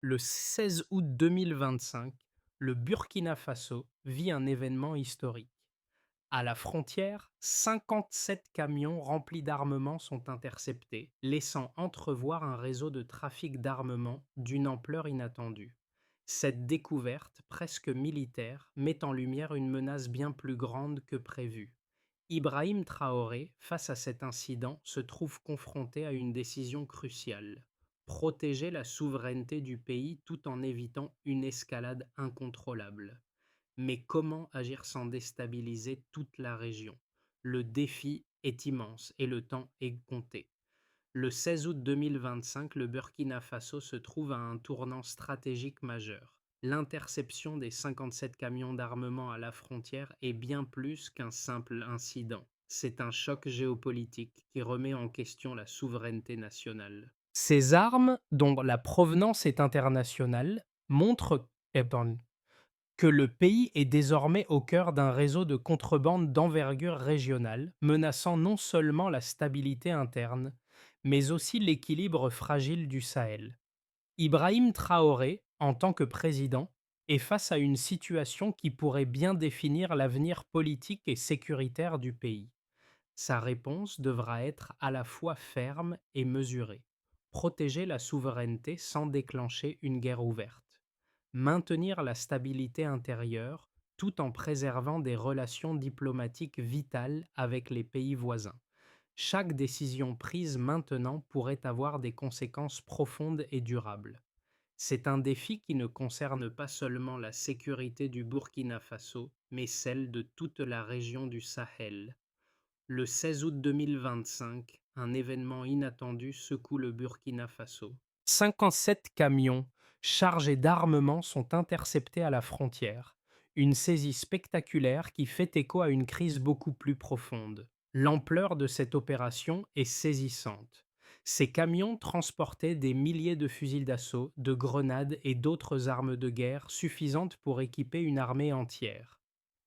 Le 16 août 2025, le Burkina Faso vit un événement historique. À la frontière, 57 camions remplis d'armement sont interceptés, laissant entrevoir un réseau de trafic d'armement d'une ampleur inattendue. Cette découverte, presque militaire, met en lumière une menace bien plus grande que prévu. Ibrahim Traoré, face à cet incident, se trouve confronté à une décision cruciale: protéger la souveraineté du pays tout en évitant une escalade incontrôlable. Mais comment agir sans déstabiliser toute la région? Le défi est immense et le temps est compté. Le 16 août 2025, le Burkina Faso se trouve à un tournant stratégique majeur. L'interception des 57 camions d'armement à la frontière est bien plus qu'un simple incident. C'est un choc géopolitique qui remet en question la souveraineté nationale. Ces armes, dont la provenance est internationale, montrent que le pays est désormais au cœur d'un réseau de contrebande d'envergure régionale, menaçant non seulement la stabilité interne, mais aussi l'équilibre fragile du Sahel. Ibrahim Traoré, en tant que président, est face à une situation qui pourrait bien définir l'avenir politique et sécuritaire du pays. Sa réponse devra être à la fois ferme et mesurée: protéger la souveraineté sans déclencher une guerre ouverte, maintenir la stabilité intérieure tout en préservant des relations diplomatiques vitales avec les pays voisins. Chaque décision prise maintenant pourrait avoir des conséquences profondes et durables. C'est un défi qui ne concerne pas seulement la sécurité du Burkina Faso, mais celle de toute la région du Sahel. Le 16 août 2025, un événement inattendu secoue le Burkina Faso. 57 camions chargés d'armement sont interceptés à la frontière, une saisie spectaculaire qui fait écho à une crise beaucoup plus profonde. L'ampleur de cette opération est saisissante. Ces camions transportaient des milliers de fusils d'assaut, de grenades et d'autres armes de guerre suffisantes pour équiper une armée entière.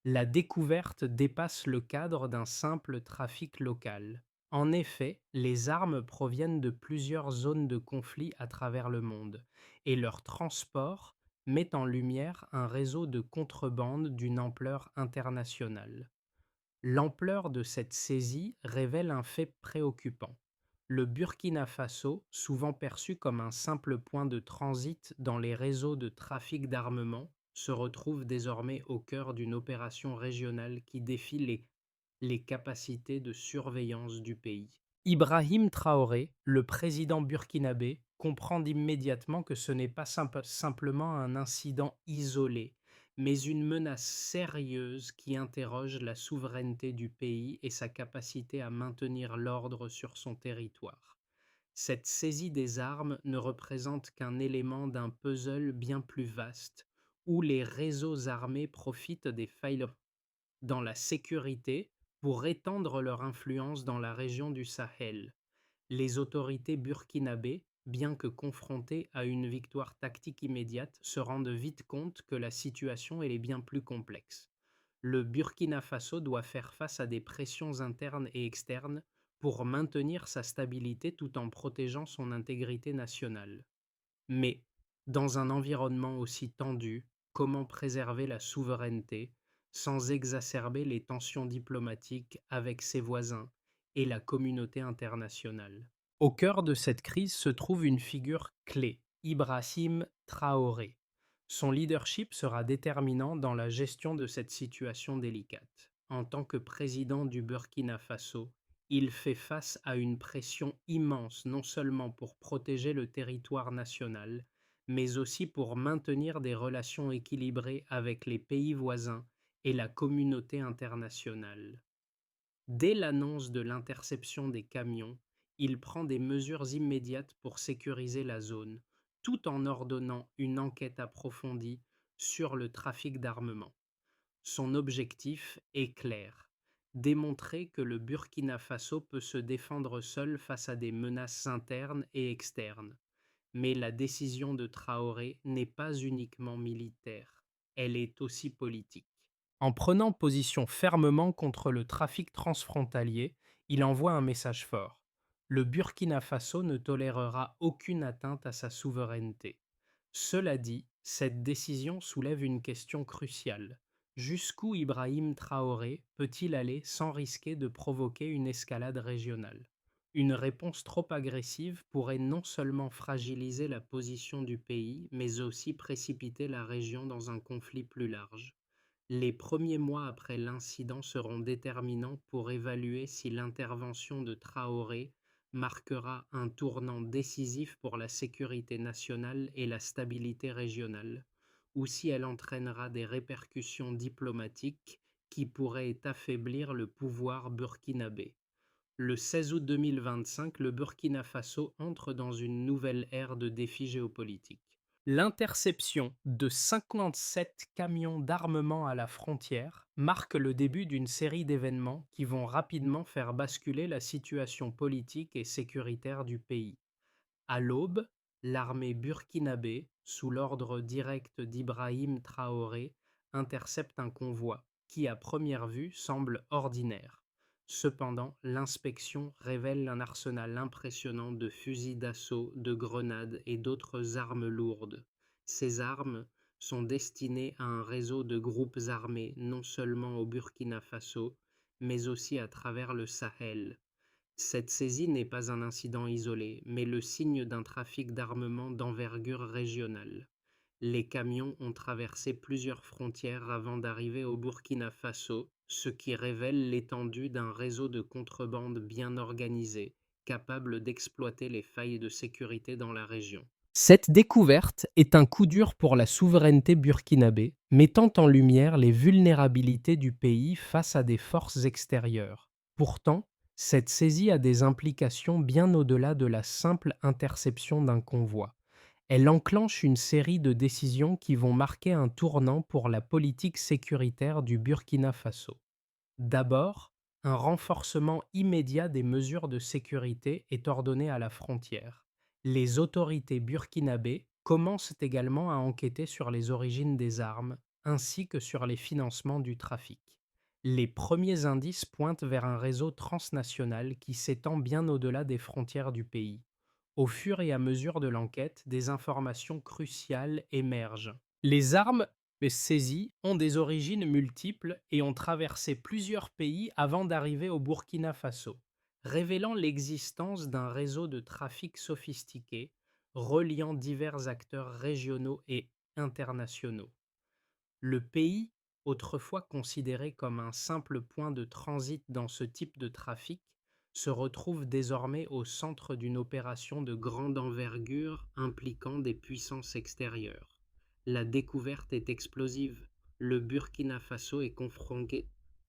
La découverte dépasse le cadre d'un simple trafic local. En effet, les armes proviennent de plusieurs zones de conflit à travers le monde, et leur transport met en lumière un réseau de contrebande d'une ampleur internationale. L'ampleur de cette saisie révèle un fait préoccupant. Le Burkina Faso, souvent perçu comme un simple point de transit dans les réseaux de trafic d'armement, se retrouve désormais au cœur d'une opération régionale qui défie les capacités de surveillance du pays. Ibrahim Traoré, le président burkinabé, comprend immédiatement que ce n'est pas simplement un incident isolé, mais une menace sérieuse qui interroge la souveraineté du pays et sa capacité à maintenir l'ordre sur son territoire. Cette saisie des armes ne représente qu'un élément d'un puzzle bien plus vaste, où les réseaux armés profitent des failles dans la sécurité pour étendre leur influence dans la région du Sahel. Les autorités burkinabées, bien que confrontées à une victoire tactique immédiate, se rendent vite compte que la situation est bien plus complexe. Le Burkina Faso doit faire face à des pressions internes et externes pour maintenir sa stabilité tout en protégeant son intégrité nationale. Mais, dans un environnement aussi tendu, comment préserver la souveraineté sans exacerber les tensions diplomatiques avec ses voisins et la communauté internationale? Au cœur de cette crise se trouve une figure clé: Ibrahim Traoré. Son leadership sera déterminant dans la gestion de cette situation délicate. En tant que président du Burkina Faso, il fait face à une pression immense, non seulement pour protéger le territoire national, mais aussi pour maintenir des relations équilibrées avec les pays voisins et la communauté internationale. Dès l'annonce de l'interception des camions, il prend des mesures immédiates pour sécuriser la zone, tout en ordonnant une enquête approfondie sur le trafic d'armement. Son objectif est clair: démontrer que le Burkina Faso peut se défendre seul face à des menaces internes et externes. Mais la décision de Traoré n'est pas uniquement militaire, elle est aussi politique. En prenant position fermement contre le trafic transfrontalier, il envoie un message fort: le Burkina Faso ne tolérera aucune atteinte à sa souveraineté. Cela dit, cette décision soulève une question cruciale. Jusqu'où Ibrahim Traoré peut-il aller sans risquer de provoquer une escalade régionale? Une réponse trop agressive pourrait non seulement fragiliser la position du pays, mais aussi précipiter la région dans un conflit plus large. Les premiers mois après l'incident seront déterminants pour évaluer si l'intervention de Traoré marquera un tournant décisif pour la sécurité nationale et la stabilité régionale, ou si elle entraînera des répercussions diplomatiques qui pourraient affaiblir le pouvoir burkinabé. Le 16 août 2025, le Burkina Faso entre dans une nouvelle ère de défis géopolitiques. L'interception de 57 camions d'armement à la frontière marque le début d'une série d'événements qui vont rapidement faire basculer la situation politique et sécuritaire du pays. À l'aube, l'armée burkinabé, sous l'ordre direct d'Ibrahim Traoré, intercepte un convoi qui, à première vue, semble ordinaire. Cependant, l'inspection révèle un arsenal impressionnant de fusils d'assaut, de grenades et d'autres armes lourdes. Ces armes sont destinées à un réseau de groupes armés non seulement au Burkina Faso, mais aussi à travers le Sahel. Cette saisie n'est pas un incident isolé, mais le signe d'un trafic d'armement d'envergure régionale. Les camions ont traversé plusieurs frontières avant d'arriver au Burkina Faso, ce qui révèle l'étendue d'un réseau de contrebande bien organisé, capable d'exploiter les failles de sécurité dans la région. Cette découverte est un coup dur pour la souveraineté burkinabé, mettant en lumière les vulnérabilités du pays face à des forces extérieures. Pourtant, cette saisie a des implications bien au-delà de la simple interception d'un convoi. Elle enclenche une série de décisions qui vont marquer un tournant pour la politique sécuritaire du Burkina Faso. D'abord, un renforcement immédiat des mesures de sécurité est ordonné à la frontière. Les autorités burkinabées commencent également à enquêter sur les origines des armes ainsi que sur les financements du trafic. Les premiers indices pointent vers un réseau transnational qui s'étend bien au-delà des frontières du pays. Au fur et à mesure de l'enquête, des informations cruciales émergent. Les armes saisies ont des origines multiples et ont traversé plusieurs pays avant d'arriver au Burkina Faso, révélant l'existence d'un réseau de trafic sophistiqué reliant divers acteurs régionaux et internationaux. Le pays, autrefois considéré comme un simple point de transit dans ce type de trafic, se retrouve désormais au centre d'une opération de grande envergure impliquant des puissances extérieures. La découverte est explosive. Le Burkina Faso est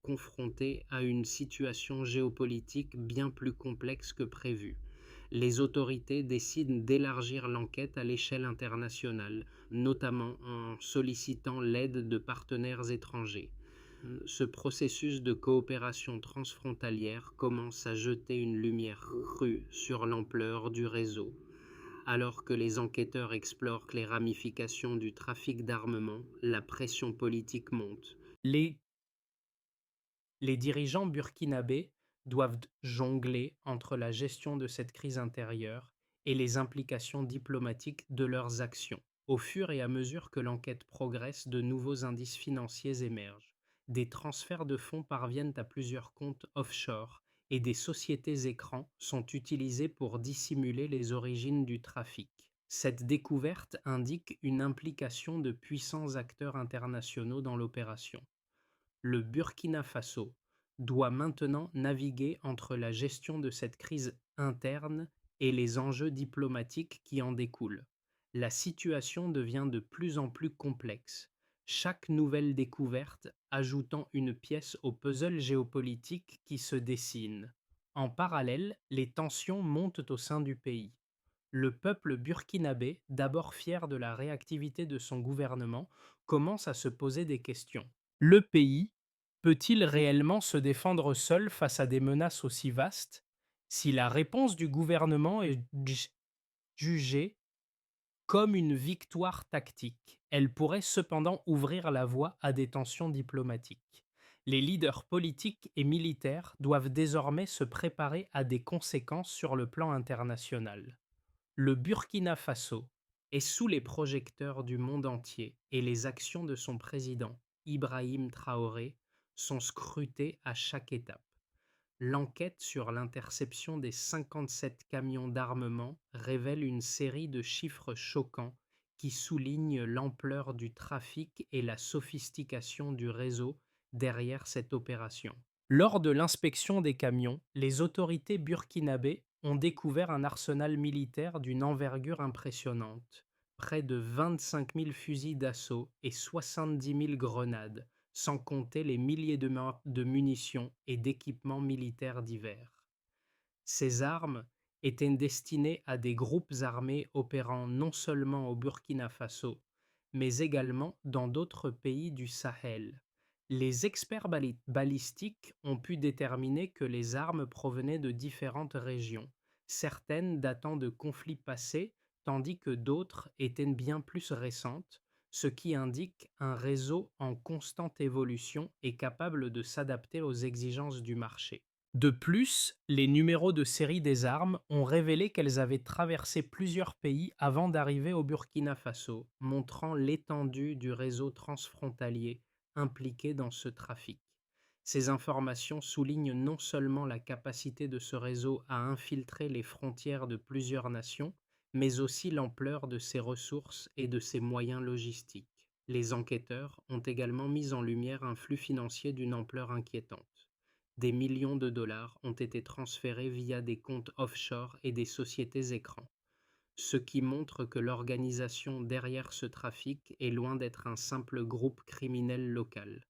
confronté à une situation géopolitique bien plus complexe que prévu. Les autorités décident d'élargir l'enquête à l'échelle internationale, notamment en sollicitant l'aide de partenaires étrangers. Ce processus de coopération transfrontalière commence à jeter une lumière crue sur l'ampleur du réseau. Alors que les enquêteurs explorent les ramifications du trafic d'armement, la pression politique monte. Les dirigeants burkinabés doivent jongler entre la gestion de cette crise intérieure et les implications diplomatiques de leurs actions. Au fur et à mesure que l'enquête progresse, de nouveaux indices financiers émergent. Des transferts de fonds parviennent à plusieurs comptes offshore et des sociétés écrans sont utilisées pour dissimuler les origines du trafic. Cette découverte indique une implication de puissants acteurs internationaux dans l'opération. Le Burkina Faso doit maintenant naviguer entre la gestion de cette crise interne et les enjeux diplomatiques qui en découlent. La situation devient de plus en plus complexe, chaque nouvelle découverte ajoutant une pièce au puzzle géopolitique qui se dessine. En parallèle, les tensions montent au sein du pays. Le peuple burkinabé, d'abord fier de la réactivité de son gouvernement, commence à se poser des questions. Le pays peut-il réellement se défendre seul face à des menaces aussi vastes? Si la réponse du gouvernement est jugée comme une victoire tactique, elle pourrait cependant ouvrir la voie à des tensions diplomatiques. Les leaders politiques et militaires doivent désormais se préparer à des conséquences sur le plan international. Le Burkina Faso est sous les projecteurs du monde entier et les actions de son président, Ibrahim Traoré, sont scrutées à chaque étape. L'enquête sur l'interception des 57 camions d'armement révèle une série de chiffres choquants qui soulignent l'ampleur du trafic et la sophistication du réseau derrière cette opération. Lors de l'inspection des camions, les autorités burkinabées ont découvert un arsenal militaire d'une envergure impressionnante, près de 25 000 fusils d'assaut et 70 000 grenades, sans compter les milliers de munitions et d'équipements militaires divers. Ces armes étaient destinées à des groupes armés opérant non seulement au Burkina Faso, mais également dans d'autres pays du Sahel. Les experts balistiques ont pu déterminer que les armes provenaient de différentes régions, certaines datant de conflits passés, tandis que d'autres étaient bien plus récentes, ce qui indique un réseau en constante évolution et capable de s'adapter aux exigences du marché. De plus, les numéros de série des armes ont révélé qu'elles avaient traversé plusieurs pays avant d'arriver au Burkina Faso, montrant l'étendue du réseau transfrontalier impliqué dans ce trafic. Ces informations soulignent non seulement la capacité de ce réseau à infiltrer les frontières de plusieurs nations, mais aussi l'ampleur de ses ressources et de ses moyens logistiques. Les enquêteurs ont également mis en lumière un flux financier d'une ampleur inquiétante. Des millions de dollars ont été transférés via des comptes offshore et des sociétés écrans, ce qui montre que l'organisation derrière ce trafic est loin d'être un simple groupe criminel local.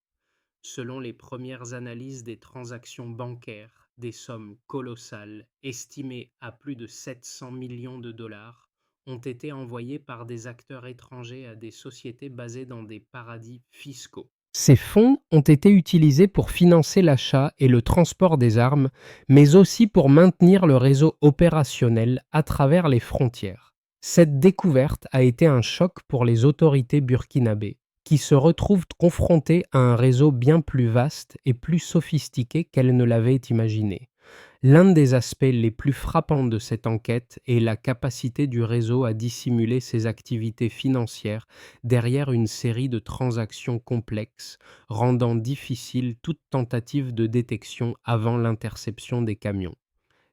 Selon les premières analyses des transactions bancaires, des sommes colossales, estimées à plus de 700 millions de dollars, ont été envoyées par des acteurs étrangers à des sociétés basées dans des paradis fiscaux. Ces fonds ont été utilisés pour financer l'achat et le transport des armes, mais aussi pour maintenir le réseau opérationnel à travers les frontières. Cette découverte a été un choc pour les autorités burkinabées, qui se retrouvent confrontées à un réseau bien plus vaste et plus sophistiqué qu'elles ne l'avaient imaginé. L'un des aspects les plus frappants de cette enquête est la capacité du réseau à dissimuler ses activités financières derrière une série de transactions complexes, rendant difficile toute tentative de détection avant l'interception des camions.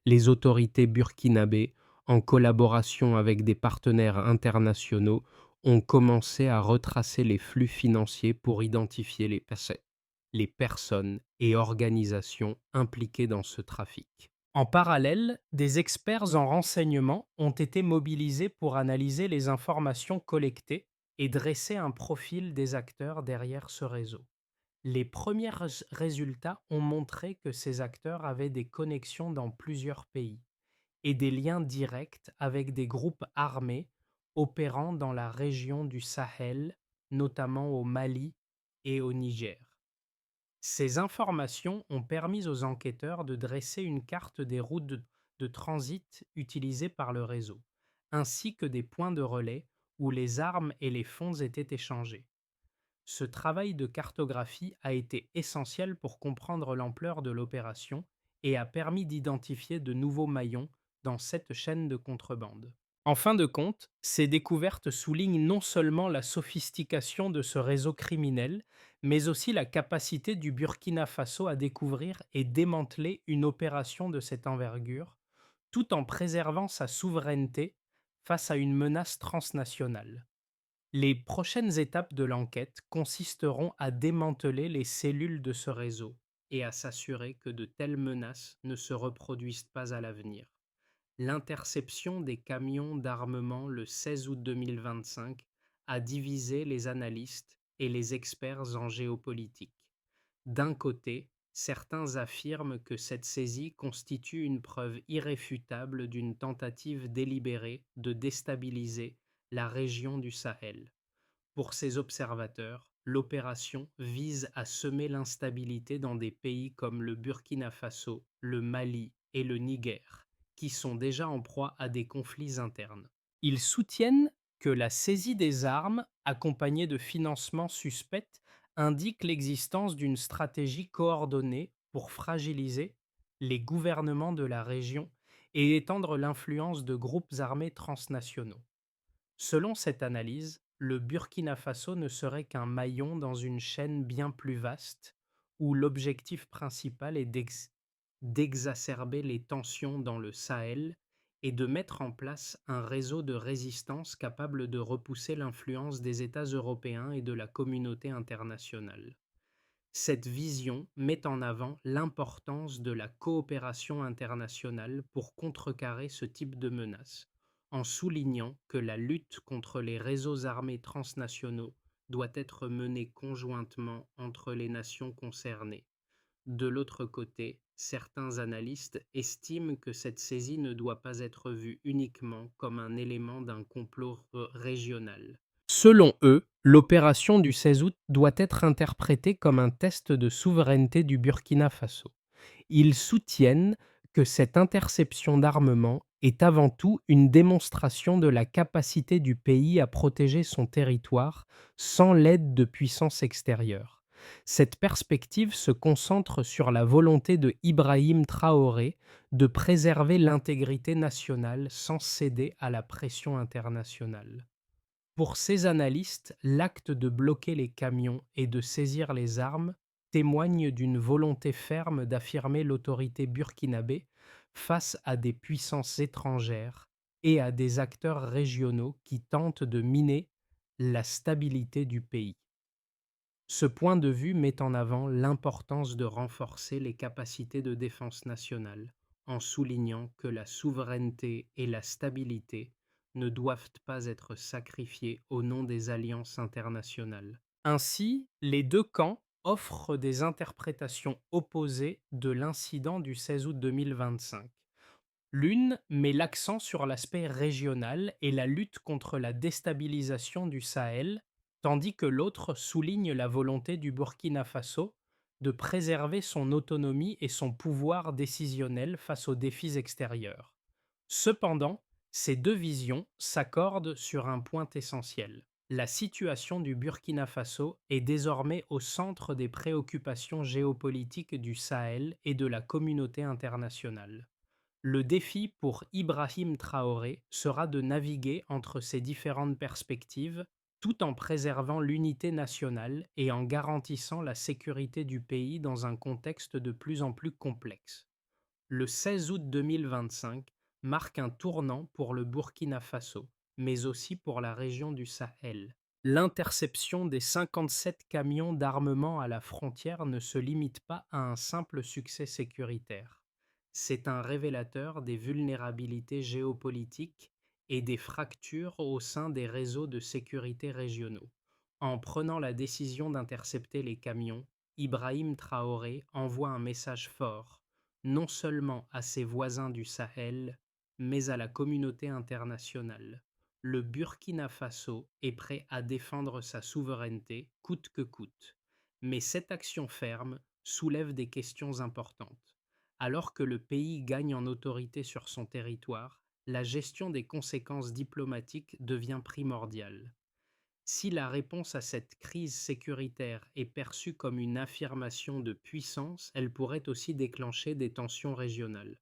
Les autorités burkinabées, en collaboration avec des partenaires internationaux, ont commencé à retracer les flux financiers pour identifier les personnes et organisations impliquées dans ce trafic. En parallèle, des experts en renseignement ont été mobilisés pour analyser les informations collectées et dresser un profil des acteurs derrière ce réseau. Les premiers résultats ont montré que ces acteurs avaient des connexions dans plusieurs pays et des liens directs avec des groupes armés opérant dans la région du Sahel, notamment au Mali et au Niger. Ces informations ont permis aux enquêteurs de dresser une carte des routes de transit utilisées par le réseau, ainsi que des points de relais où les armes et les fonds étaient échangés. Ce travail de cartographie a été essentiel pour comprendre l'ampleur de l'opération et a permis d'identifier de nouveaux maillons dans cette chaîne de contrebande. En fin de compte, ces découvertes soulignent non seulement la sophistication de ce réseau criminel, mais aussi la capacité du Burkina Faso à découvrir et démanteler une opération de cette envergure, tout en préservant sa souveraineté face à une menace transnationale. Les prochaines étapes de l'enquête consisteront à démanteler les cellules de ce réseau et à s'assurer que de telles menaces ne se reproduisent pas à l'avenir. L'interception des camions d'armement le 16 août 2025 a divisé les analystes et les experts en géopolitique. D'un côté, certains affirment que cette saisie constitue une preuve irréfutable d'une tentative délibérée de déstabiliser la région du Sahel. Pour ces observateurs, l'opération vise à semer l'instabilité dans des pays comme le Burkina Faso, le Mali et le Niger, qui sont déjà en proie à des conflits internes. Ils soutiennent que la saisie des armes, accompagnée de financements suspects, indique l'existence d'une stratégie coordonnée pour fragiliser les gouvernements de la région et étendre l'influence de groupes armés transnationaux. Selon cette analyse, le Burkina Faso ne serait qu'un maillon dans une chaîne bien plus vaste, où l'objectif principal est d'exacerber les tensions dans le Sahel et de mettre en place un réseau de résistance capable de repousser l'influence des États européens et de la communauté internationale. Cette vision met en avant l'importance de la coopération internationale pour contrecarrer ce type de menace, en soulignant que la lutte contre les réseaux armés transnationaux doit être menée conjointement entre les nations concernées. De l'autre côté, certains analystes estiment que cette saisie ne doit pas être vue uniquement comme un élément d'un complot régional. Selon eux, l'opération du 16 août doit être interprétée comme un test de souveraineté du Burkina Faso. Ils soutiennent que cette interception d'armement est avant tout une démonstration de la capacité du pays à protéger son territoire sans l'aide de puissances extérieures. Cette perspective se concentre sur la volonté de Ibrahim Traoré de préserver l'intégrité nationale sans céder à la pression internationale. Pour ces analystes, l'acte de bloquer les camions et de saisir les armes témoigne d'une volonté ferme d'affirmer l'autorité burkinabé face à des puissances étrangères et à des acteurs régionaux qui tentent de miner la stabilité du pays. Ce point de vue met en avant l'importance de renforcer les capacités de défense nationale, en soulignant que la souveraineté et la stabilité ne doivent pas être sacrifiées au nom des alliances internationales. Ainsi, les deux camps offrent des interprétations opposées de l'incident du 16 août 2025. L'une met l'accent sur l'aspect régional et la lutte contre la déstabilisation du Sahel, tandis que l'autre souligne la volonté du Burkina Faso de préserver son autonomie et son pouvoir décisionnel face aux défis extérieurs. Cependant, ces deux visions s'accordent sur un point essentiel. La situation du Burkina Faso est désormais au centre des préoccupations géopolitiques du Sahel et de la communauté internationale. Le défi pour Ibrahim Traoré sera de naviguer entre ces différentes perspectives tout en préservant l'unité nationale et en garantissant la sécurité du pays dans un contexte de plus en plus complexe. Le 16 août 2025 marque un tournant pour le Burkina Faso, mais aussi pour la région du Sahel. L'interception des 57 camions d'armement à la frontière ne se limite pas à un simple succès sécuritaire. C'est un révélateur des vulnérabilités géopolitiques et des fractures au sein des réseaux de sécurité régionaux. En prenant la décision d'intercepter les camions, Ibrahim Traoré envoie un message fort, non seulement à ses voisins du Sahel, mais à la communauté internationale. Le Burkina Faso est prêt à défendre sa souveraineté coûte que coûte. Mais cette action ferme soulève des questions importantes. Alors que le pays gagne en autorité sur son territoire, la gestion des conséquences diplomatiques devient primordiale. Si la réponse à cette crise sécuritaire est perçue comme une affirmation de puissance, elle pourrait aussi déclencher des tensions régionales.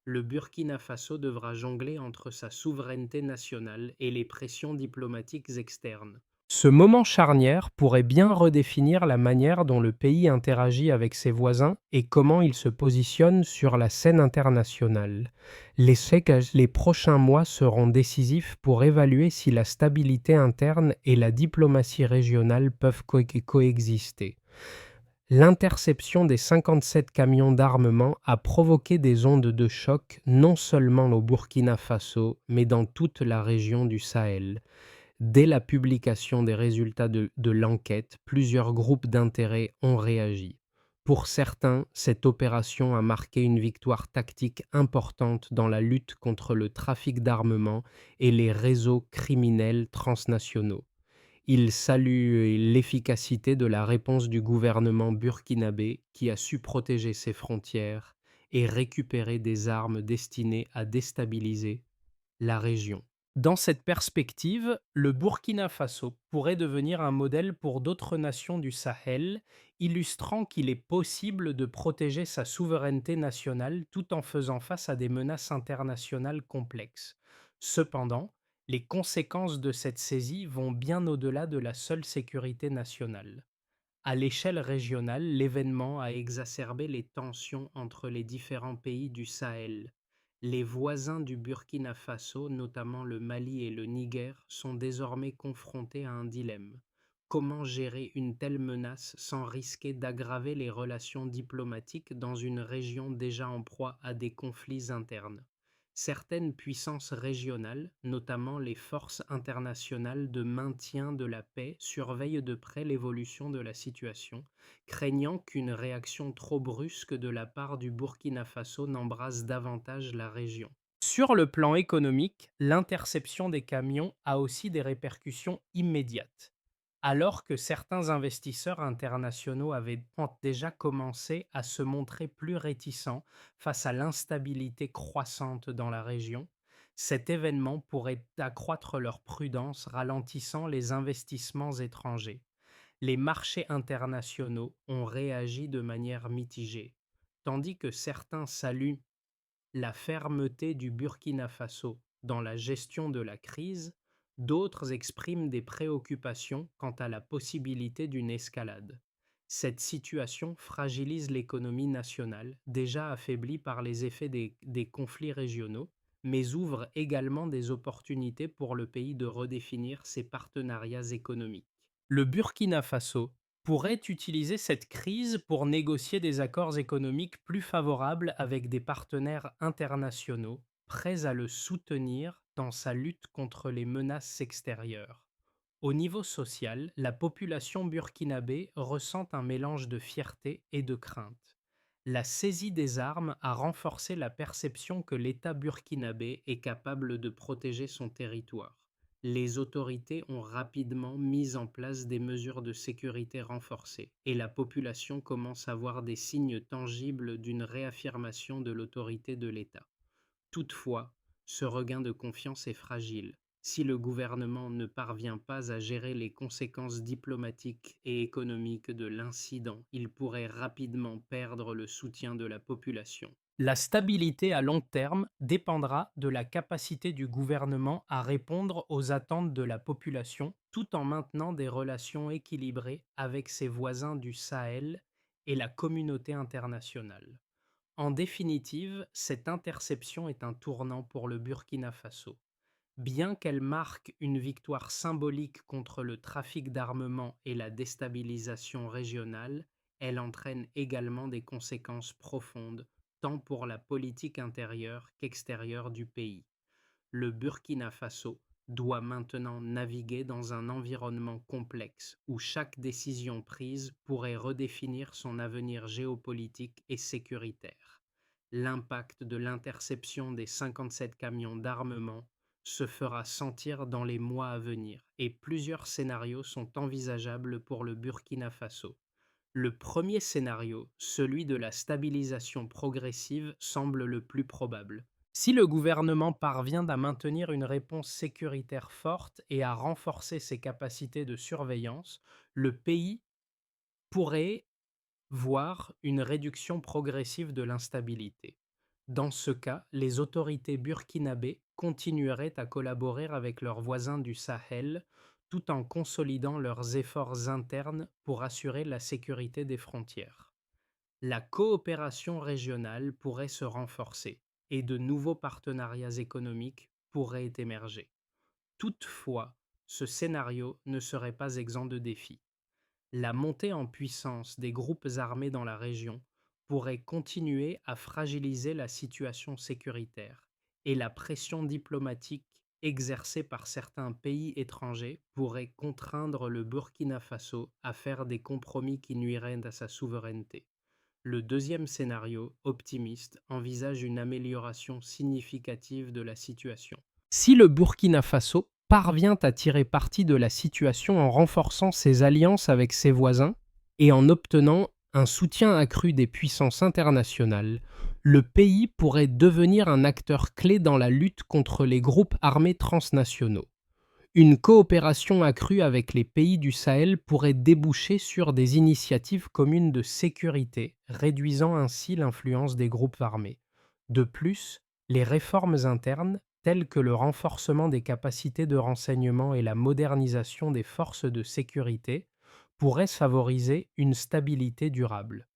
Le Burkina Faso devra jongler entre sa souveraineté nationale et les pressions diplomatiques externes. Ce moment charnière pourrait bien redéfinir la manière dont le pays interagit avec ses voisins et comment il se positionne sur la scène internationale. Les prochains mois seront décisifs pour évaluer si la stabilité interne et la diplomatie régionale peuvent coexister. L'interception des 57 camions d'armement a provoqué des ondes de choc non seulement au Burkina Faso, mais dans toute la région du Sahel. Dès la publication des résultats de l'enquête, plusieurs groupes d'intérêt ont réagi. Pour certains, cette opération a marqué une victoire tactique importante dans la lutte contre le trafic d'armement et les réseaux criminels transnationaux. Ils saluent l'efficacité de la réponse du gouvernement burkinabé qui a su protéger ses frontières et récupérer des armes destinées à déstabiliser la région. Dans cette perspective, le Burkina Faso pourrait devenir un modèle pour d'autres nations du Sahel, illustrant qu'il est possible de protéger sa souveraineté nationale tout en faisant face à des menaces internationales complexes. Cependant, Les conséquences de cette saisie vont bien au-delà de la seule sécurité nationale. À l'échelle régionale, l'événement a exacerbé les tensions entre les différents pays du Sahel. Les voisins du Burkina Faso, notamment le Mali et le Niger, sont désormais confrontés à un dilemme. Comment gérer une telle menace sans risquer d'aggraver les relations diplomatiques dans une région déjà en proie à des conflits internes? Certaines puissances régionales, notamment les forces internationales de maintien de la paix, surveillent de près l'évolution de la situation, craignant qu'une réaction trop brusque de la part du Burkina Faso n'embrase davantage la région. Sur le plan économique, l'interception des camions a aussi des répercussions immédiates. Alors que certains investisseurs internationaux avaient déjà commencé à se montrer plus réticents face à l'instabilité croissante dans la région, cet événement pourrait accroître leur prudence, ralentissant les investissements étrangers. Les marchés internationaux ont réagi de manière mitigée. Tandis que certains saluent la fermeté du Burkina Faso dans la gestion de la crise, d'autres expriment des préoccupations quant à la possibilité d'une escalade. Cette situation fragilise l'économie nationale, déjà affaiblie par les effets des conflits régionaux, mais ouvre également des opportunités pour le pays de redéfinir ses partenariats économiques. Le Burkina Faso pourrait utiliser cette crise pour négocier des accords économiques plus favorables avec des partenaires internationaux prêts à le soutenir dans sa lutte contre les menaces extérieures. Au niveau social, la population burkinabé ressent un mélange de fierté et de crainte. La saisie des armes a renforcé la perception que l'État burkinabé est capable de protéger son territoire. Les autorités ont rapidement mis en place des mesures de sécurité renforcées et la population commence à voir des signes tangibles d'une réaffirmation de l'autorité de l'État. Toutefois, ce regain de confiance est fragile. Si le gouvernement ne parvient pas à gérer les conséquences diplomatiques et économiques de l'incident, il pourrait rapidement perdre le soutien de la population. La stabilité à long terme dépendra de la capacité du gouvernement à répondre aux attentes de la population tout en maintenant des relations équilibrées avec ses voisins du Sahel et la communauté internationale. En définitive, cette interception est un tournant pour le Burkina Faso. Bien qu'elle marque une victoire symbolique contre le trafic d'armement et la déstabilisation régionale, elle entraîne également des conséquences profondes, tant pour la politique intérieure qu'extérieure du pays. Le Burkina Faso doit maintenant naviguer dans un environnement complexe où chaque décision prise pourrait redéfinir son avenir géopolitique et sécuritaire. L'impact de l'interception des 57 camions d'armement se fera sentir dans les mois à venir et plusieurs scénarios sont envisageables pour le Burkina Faso. Le premier scénario, celui de la stabilisation progressive, semble le plus probable. Si le gouvernement parvient à maintenir une réponse sécuritaire forte et à renforcer ses capacités de surveillance, le pays pourrait voir une réduction progressive de l'instabilité. Dans ce cas, les autorités burkinabées continueraient à collaborer avec leurs voisins du Sahel tout en consolidant leurs efforts internes pour assurer la sécurité des frontières. La coopération régionale pourrait se renforcer et de nouveaux partenariats économiques pourraient émerger. Toutefois, ce scénario ne serait pas exempt de défis. La montée en puissance des groupes armés dans la région pourrait continuer à fragiliser la situation sécuritaire et la pression diplomatique exercée par certains pays étrangers pourrait contraindre le Burkina Faso à faire des compromis qui nuiraient à sa souveraineté. Le deuxième scénario, optimiste, envisage une amélioration significative de la situation. Si le Burkina Faso parvient à tirer parti de la situation en renforçant ses alliances avec ses voisins et en obtenant un soutien accru des puissances internationales, le pays pourrait devenir un acteur clé dans la lutte contre les groupes armés transnationaux. Une coopération accrue avec les pays du Sahel pourrait déboucher sur des initiatives communes de sécurité, réduisant ainsi l'influence des groupes armés. De plus, les réformes internes tels que le renforcement des capacités de renseignement et la modernisation des forces de sécurité, pourraient favoriser une stabilité durable.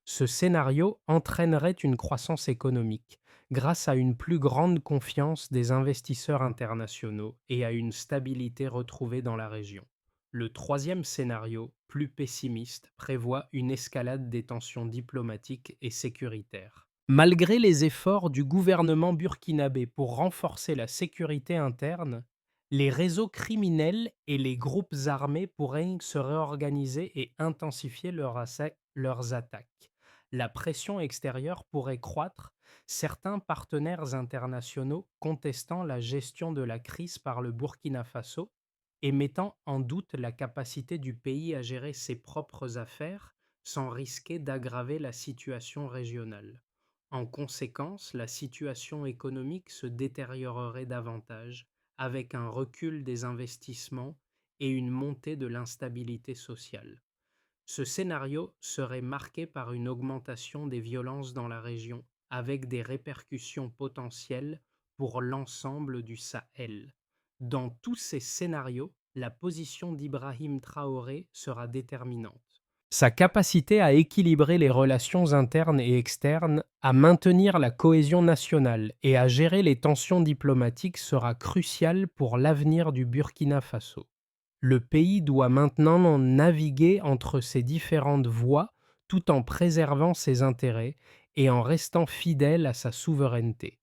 Ce scénario entraînerait une croissance économique grâce à une plus grande confiance des investisseurs internationaux et à une stabilité retrouvée dans la région. Le troisième scénario, plus pessimiste, prévoit une escalade des tensions diplomatiques et sécuritaires. Malgré les efforts du gouvernement burkinabé pour renforcer la sécurité interne, les réseaux criminels et les groupes armés pourraient se réorganiser et intensifier leurs attaques. La pression extérieure pourrait croître, certains partenaires internationaux contestant la gestion de la crise par le Burkina Faso et mettant en doute la capacité du pays à gérer ses propres affaires sans risquer d'aggraver la situation régionale. En conséquence, la situation économique se détériorerait davantage, avec un recul des investissements et une montée de l'instabilité sociale. Ce scénario serait marqué par une augmentation des violences dans la région, avec des répercussions potentielles pour l'ensemble du Sahel. Dans tous ces scénarios, la position d'Ibrahim Traoré sera déterminante. Sa capacité à équilibrer les relations internes et externes, à maintenir la cohésion nationale et à gérer les tensions diplomatiques sera cruciale pour l'avenir du Burkina Faso. Le pays doit maintenant naviguer entre ces différentes voies tout en préservant ses intérêts et en restant fidèle à sa souveraineté.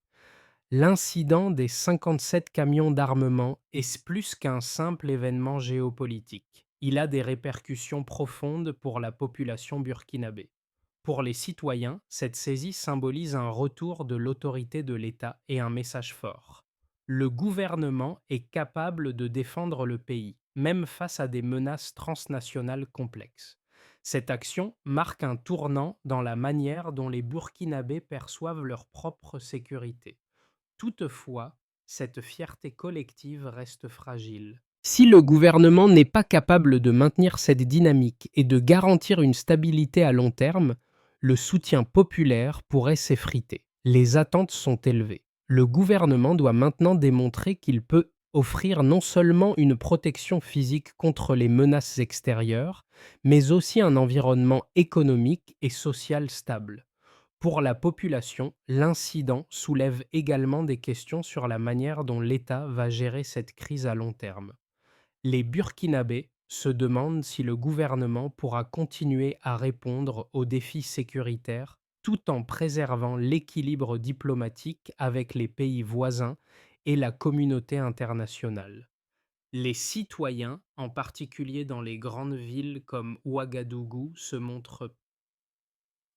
L'incident des 57 camions d'armement est plus qu'un simple événement géopolitique. Il a des répercussions profondes pour la population burkinabé. Pour les citoyens, cette saisie symbolise un retour de l'autorité de l'État et un message fort. Le gouvernement est capable de défendre le pays, même face à des menaces transnationales complexes. Cette action marque un tournant dans la manière dont les Burkinabés perçoivent leur propre sécurité. Toutefois, cette fierté collective reste fragile. Si le gouvernement n'est pas capable de maintenir cette dynamique et de garantir une stabilité à long terme, le soutien populaire pourrait s'effriter. Les attentes sont élevées. Le gouvernement doit maintenant démontrer qu'il peut offrir non seulement une protection physique contre les menaces extérieures, mais aussi un environnement économique et social stable. Pour la population, l'incident soulève également des questions sur la manière dont l'État va gérer cette crise à long terme. Les Burkinabés se demandent si le gouvernement pourra continuer à répondre aux défis sécuritaires tout en préservant l'équilibre diplomatique avec les pays voisins et la communauté internationale. Les citoyens, en particulier dans les grandes villes comme Ouagadougou, se montrent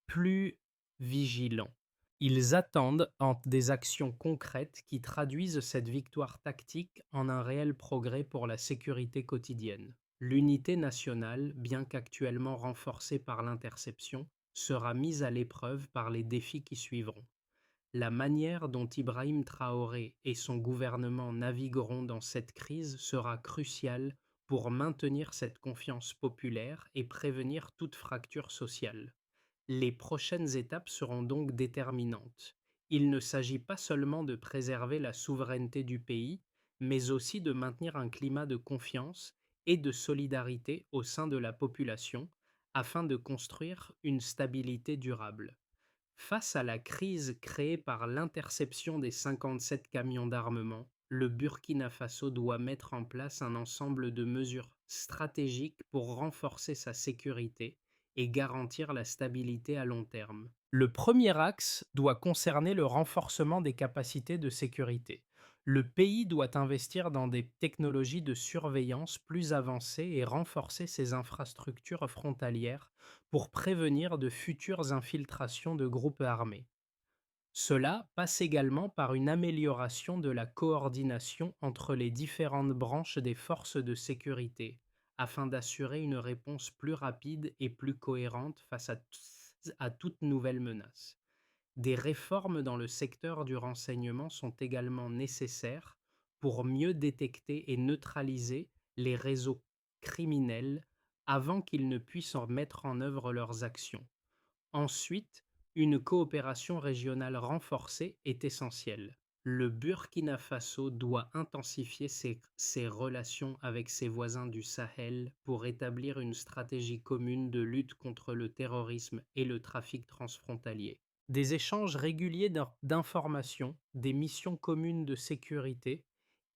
plus vigilants. Ils attendent des actions concrètes qui traduisent cette victoire tactique en un réel progrès pour la sécurité quotidienne. L'unité nationale, bien qu'actuellement renforcée par l'interception, sera mise à l'épreuve par les défis qui suivront. La manière dont Ibrahim Traoré et son gouvernement navigueront dans cette crise sera cruciale pour maintenir cette confiance populaire et prévenir toute fracture sociale. Les prochaines étapes seront donc déterminantes. Il ne s'agit pas seulement de préserver la souveraineté du pays, mais aussi de maintenir un climat de confiance et de solidarité au sein de la population afin de construire une stabilité durable. Face à la crise créée par l'interception des 57 camions d'armement, le Burkina Faso doit mettre en place un ensemble de mesures stratégiques pour renforcer sa sécurité et garantir la stabilité à long terme. Le premier axe doit concerner le renforcement des capacités de sécurité. Le pays doit investir dans des technologies de surveillance plus avancées et renforcer ses infrastructures frontalières pour prévenir de futures infiltrations de groupes armés. Cela passe également par une amélioration de la coordination entre les différentes branches des forces de sécurité, afin d'assurer une réponse plus rapide et plus cohérente face à toute nouvelle menace. Des réformes dans le secteur du renseignement sont également nécessaires pour mieux détecter et neutraliser les réseaux criminels avant qu'ils ne puissent en mettre en œuvre leurs actions. Ensuite, une coopération régionale renforcée est essentielle. Le Burkina Faso doit intensifier ses relations avec ses voisins du Sahel pour établir une stratégie commune de lutte contre le terrorisme et le trafic transfrontalier. Des échanges réguliers d'informations, des missions communes de sécurité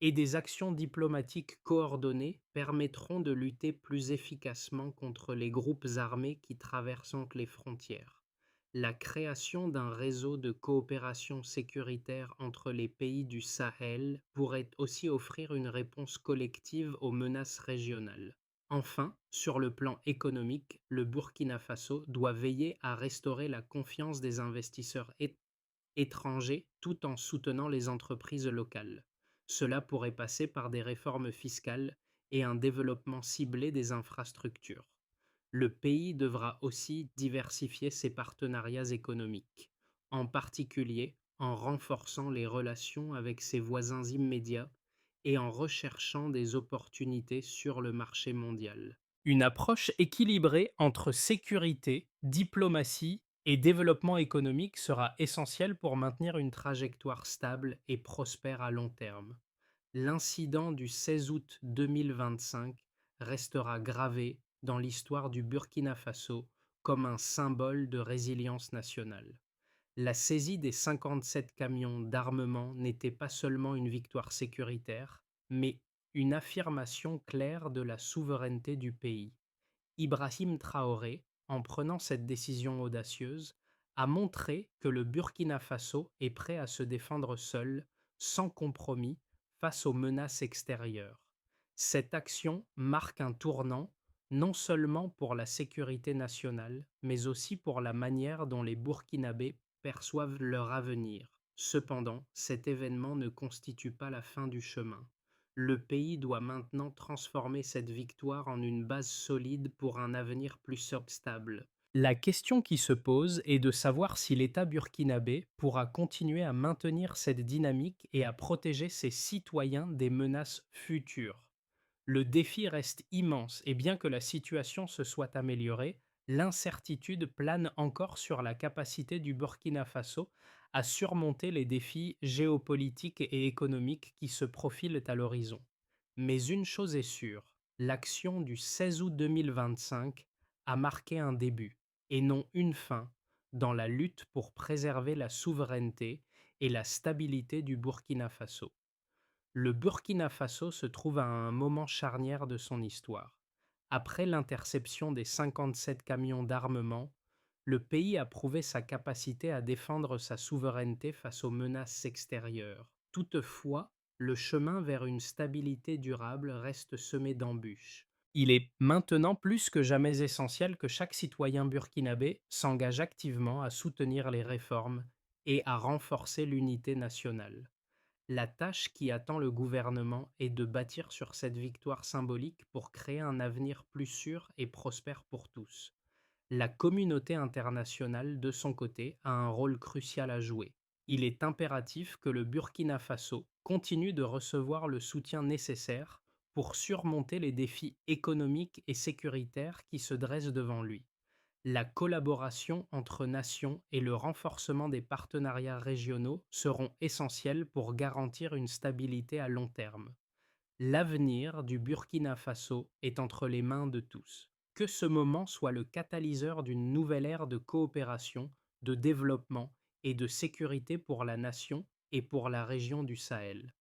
et des actions diplomatiques coordonnées permettront de lutter plus efficacement contre les groupes armés qui traversent les frontières. La création d'un réseau de coopération sécuritaire entre les pays du Sahel pourrait aussi offrir une réponse collective aux menaces régionales. Enfin, sur le plan économique, le Burkina Faso doit veiller à restaurer la confiance des investisseurs étrangers tout en soutenant les entreprises locales. Cela pourrait passer par des réformes fiscales et un développement ciblé des infrastructures. Le pays devra aussi diversifier ses partenariats économiques, en particulier en renforçant les relations avec ses voisins immédiats et en recherchant des opportunités sur le marché mondial. Une approche équilibrée entre sécurité, diplomatie et développement économique sera essentielle pour maintenir une trajectoire stable et prospère à long terme. L'incident du 16 août 2025 restera gravé dans l'histoire du Burkina Faso comme un symbole de résilience nationale. La saisie des 57 camions d'armement n'était pas seulement une victoire sécuritaire, mais une affirmation claire de la souveraineté du pays. Ibrahim Traoré, en prenant cette décision audacieuse, a montré que le Burkina Faso est prêt à se défendre seul, sans compromis, face aux menaces extérieures. Cette action marque un tournant non seulement pour la sécurité nationale, mais aussi pour la manière dont les Burkinabés perçoivent leur avenir. Cependant, cet événement ne constitue pas la fin du chemin. Le pays doit maintenant transformer cette victoire en une base solide pour un avenir plus stable. La question qui se pose est de savoir si l'État burkinabé pourra continuer à maintenir cette dynamique et à protéger ses citoyens des menaces futures. Le défi reste immense et bien que la situation se soit améliorée, l'incertitude plane encore sur la capacité du Burkina Faso à surmonter les défis géopolitiques et économiques qui se profilent à l'horizon. Mais une chose est sûre, l'action du 16 août 2025 a marqué un début, et non une fin, dans la lutte pour préserver la souveraineté et la stabilité du Burkina Faso. Le Burkina Faso se trouve à un moment charnière de son histoire. Après l'interception des 57 camions d'armement, le pays a prouvé sa capacité à défendre sa souveraineté face aux menaces extérieures. Toutefois, le chemin vers une stabilité durable reste semé d'embûches. Il est maintenant plus que jamais essentiel que chaque citoyen burkinabé s'engage activement à soutenir les réformes et à renforcer l'unité nationale. La tâche qui attend le gouvernement est de bâtir sur cette victoire symbolique pour créer un avenir plus sûr et prospère pour tous. La communauté internationale, de son côté, a un rôle crucial à jouer. Il est impératif que le Burkina Faso continue de recevoir le soutien nécessaire pour surmonter les défis économiques et sécuritaires qui se dressent devant lui. La collaboration entre nations et le renforcement des partenariats régionaux seront essentiels pour garantir une stabilité à long terme. L'avenir du Burkina Faso est entre les mains de tous. Que ce moment soit le catalyseur d'une nouvelle ère de coopération, de développement et de sécurité pour la nation et pour la région du Sahel.